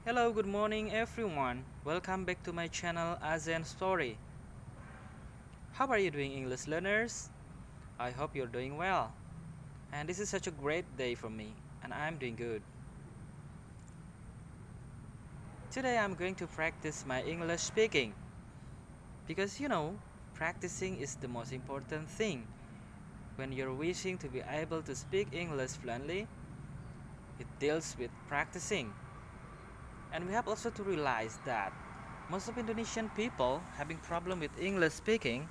Hello, good morning everyone. Welcome back to my channel Azen Story. How are you doing, English learners? I hope you're doing well. And this is such a great day for me, and I'm doing good. Today I'm going to practice my English speaking because practicing is the most important thing. When you're wishing to be able to speak English fluently, it deals with practicing. And we have also to realize that most of Indonesian people having problem with English speaking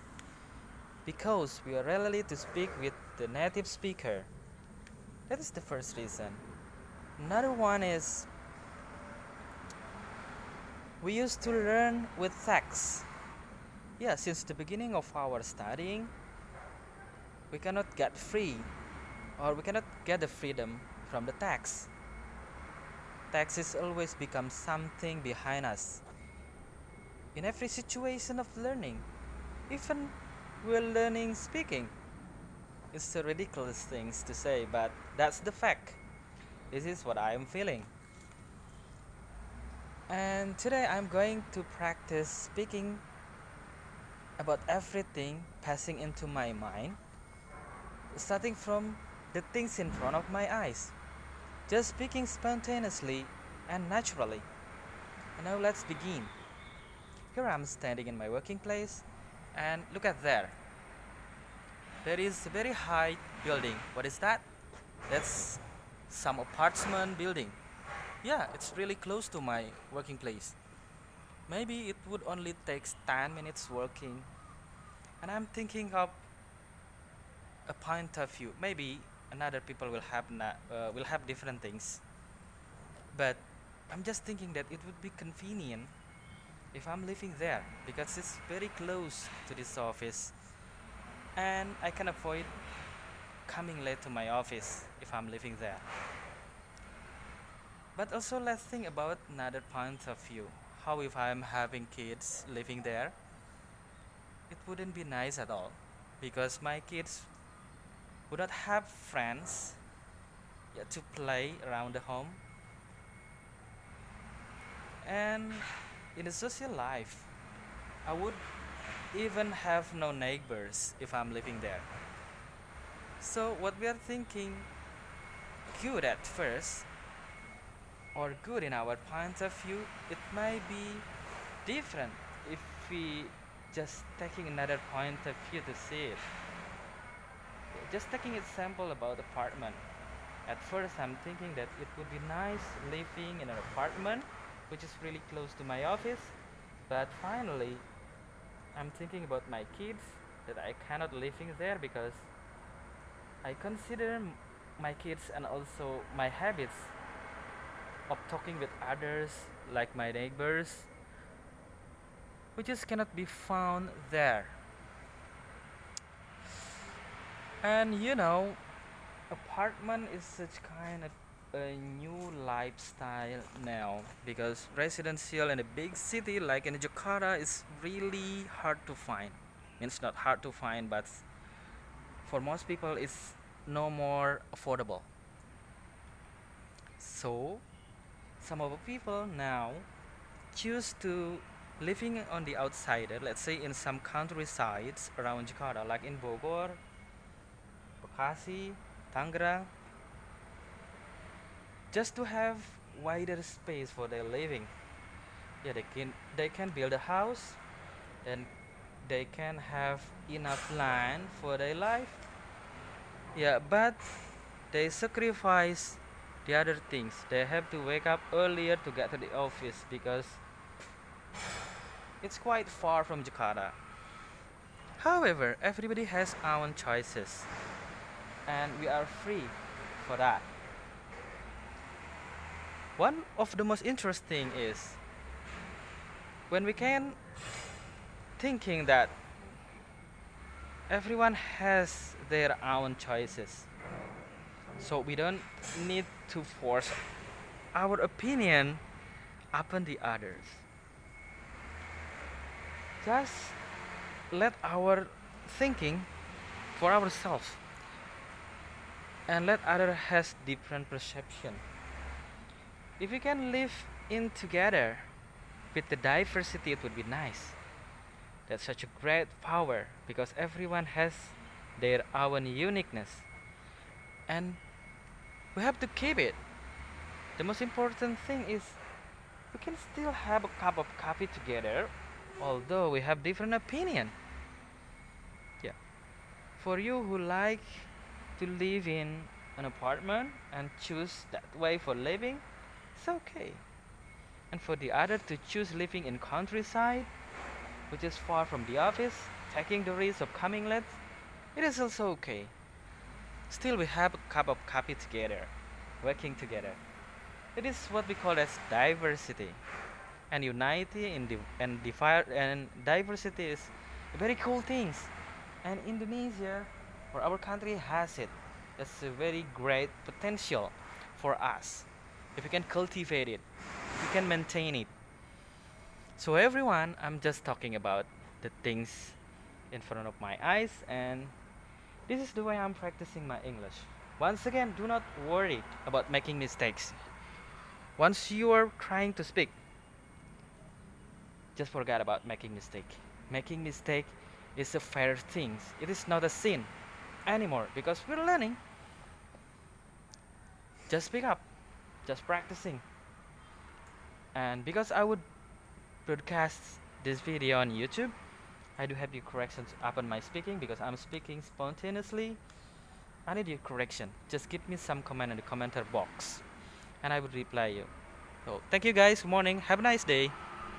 because we are rarely to speak with the native speaker. That is the first reason. Another one is we used to learn with text. Yeah, since the beginning of our studying, we cannot get free or we cannot get the freedom from the text. Text is always become something behind us. In every situation of learning, even we're learning speaking. It's a ridiculous things to say, but that's the fact. This is what I am feeling. And today I'm going to practice speaking about everything passing into my mind, starting from the things in front of my eyes, just speaking spontaneously and naturally. And now let's begin. Here I'm standing in my working place, and look at there. There is a very high building. What is that? That's some apartment building. Yeah, it's really close to my working place. Maybe it would only take 10 minutes walking. And I'm thinking of a point of view. Maybe another people will have different things. But I'm just thinking that it would be convenient if I'm living there because it's very close to this office and I can avoid coming late to my office if I'm living there. But also let's think about another point of view. How if I'm having kids living there? It wouldn't be nice at all because my kids would not have friends yet to play around the home. And in the social life, I would even have no neighbors if I'm living there. So what we are thinking good at first or good in our point of view, it might be different if we just taking another point of view to see it. Just taking example about apartment. At first I'm thinking that it would be nice living in an apartment which is really close to my office, but finally I'm thinking about my kids that I cannot living there because I consider my kids and also my habits of talking with others like my neighbors which just cannot be found there. And apartment is such kind of a new lifestyle now because residential in a big city like in Jakarta is really hard to find. It's not hard to find, but for most people it's no more affordable. So some of the people now choose to living on the outsider, let's say in some countrysides around Jakarta, like in Bogor, Bekasi, Tangerang, just to have wider space for their living. Yeah, they can build a house, and they can have enough land for their life. Yeah, but they sacrifice the other things. They have to wake up earlier to get to the office because it's quite far from Jakarta. However, everybody has own choices, and we are free for that. One of the most interesting is when we can thinking that everyone has their own choices. So we don't need to force our opinion upon the others. Just let our thinking for ourselves and let other has different perception. If we can live in together with the diversity, it would be nice. That's such a great power because everyone has their own uniqueness, and we have to keep it. The most important thing is we can still have a cup of coffee together, although we have different opinion. Yeah. For you who like to live in an apartment and choose that way for living, it's okay. And for the other to choose living in countryside, which is far from the office, taking the risk of coming late, it is also okay. Still, we have a cup of coffee together, working together. It is what we call as diversity, and unity in and diversity is very cool things. And Indonesia, or our country, has it. It's a very great potential for us if we can cultivate it, if we can maintain it. So everyone, I'm just talking about the things in front of my eyes, and this is the way I'm practicing my English. Once again, do not worry about making mistakes. Once you are trying to speak, just forget about making mistake. Making mistake is a fair thing. It is not a sin anymore because we're learning. Just speak up, just practicing. And because I would broadcast this video on YouTube, I do have your corrections upon my speaking because I'm speaking spontaneously. I need your correction. Just give me some comment in the commenter box and I will reply you. So thank you guys. Good morning. Have a nice day.